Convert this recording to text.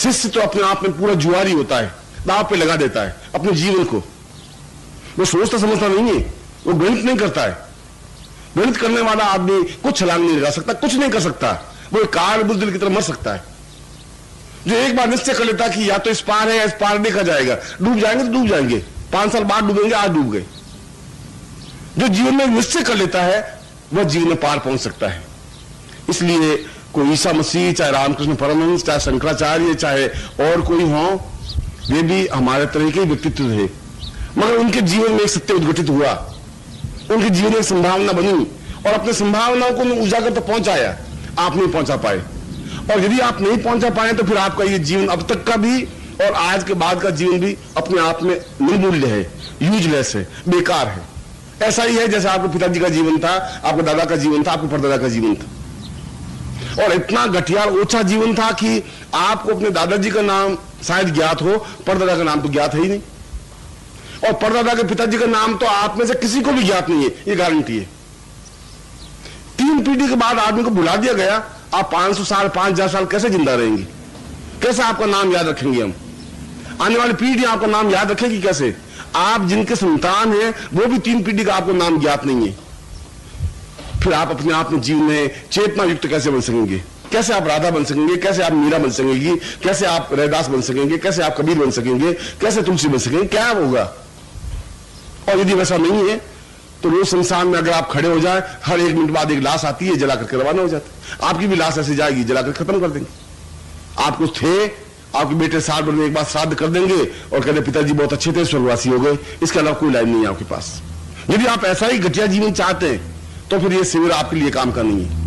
शिष्य तो अपने आप में पूरा जुआरी होता है, दांव पे लगा देता है अपने जीवन को। वो सोचता समझता नहीं है, वो गणित नहीं करता है। गणित करने वाला आदमी कुछ छलांग नहीं लगा सकता, कुछ नहीं कर सकता, वो एक काल बुलबुल की तरह मर सकता है। जो एक बार निश्चय कर लेता कि या तो इस पार है या इस पार देखा जाएगा, डूब जाएंगे तो डूब जाएंगे, 5 साल बाद डूबेंगे, आज डूब गए। जो जीवन में निश्चय कर लेता है वह जीवन में पार पहुंच सकता है। इसलिए कोई ईसा मसीह, चाहे रामकृष्ण परमहंस, चाहे शंकराचार्य, चाहे और कोई हो, वे भी हमारे तरह के व्यक्तित्व थे, मगर उनके जीवन में एक सत्य उद्घटित हुआ, उनके जीवन में संभावना बनी और अपने संभावनाओं को उजागर तक पहुंचाया। आप नहीं पहुंचा पाए, और यदि आप नहीं पहुंचा पाए तो फिर आपका ये जीवन अब तक का भी और आज के बाद का जीवन भी अपने आप में निर्मूल्य है, यूजलेस है, बेकार है। ऐसा ही है जैसे आपके पिताजी का जीवन था, आपके दादा का जीवन था, आपके परदादा का जीवन था, और इतना घटिया ओछा जीवन था कि आपको अपने दादाजी का नाम शायद ज्ञात हो, परदादा का नाम तो ज्ञात है ही नहीं, और परदादा के पिताजी का नाम तो आप में से किसी को भी ज्ञात नहीं है, ये गारंटी है। 3 पीढ़ी के बाद आदमी को बुला दिया गया, आप 500 साल 5000 साल कैसे जिंदा रहेंगे? कैसे आपका नाम याद रखेंगे? हम आने वाली पीढ़ी आपका नाम याद रखेगी कैसे? आप जिनके संतान हैं वो भी 3 पीढ़ी का आपको नाम ज्ञात नहीं है, फिर आप अपने आप में जीवन में चेतना युक्त कैसे बन सकेंगे? कैसे आप राधा बन सकेंगे? कैसे आप मीरा बन सकेंगी? कैसे आप रैदास बन सकेंगे? कैसे आप कबीर बन सकेंगे? कैसे तुलसी बन सकेंगे? क्या होगा? और यदि वैसा नहीं है तो रोज संसार में अगर आप खड़े हो जाए, हर 1 मिनट बाद एक लाश आती है, जला करके रवाना हो जाते, आपकी भी लाश ऐसे जाएगी, जलाकर खत्म कर देंगे। आप कुछ थे, आपके बेटे साल भर में एक बार श्राद्ध कर देंगे और कहते पिताजी बहुत अच्छे थे, स्वर्गवासी हो गए, इसके अलावा कोई लाइन नहीं है आपके पास। यदि आप ऐसा ही घटिया जीवन चाहते हैं तो फिर ये शिविर आपके लिए काम का नहीं है।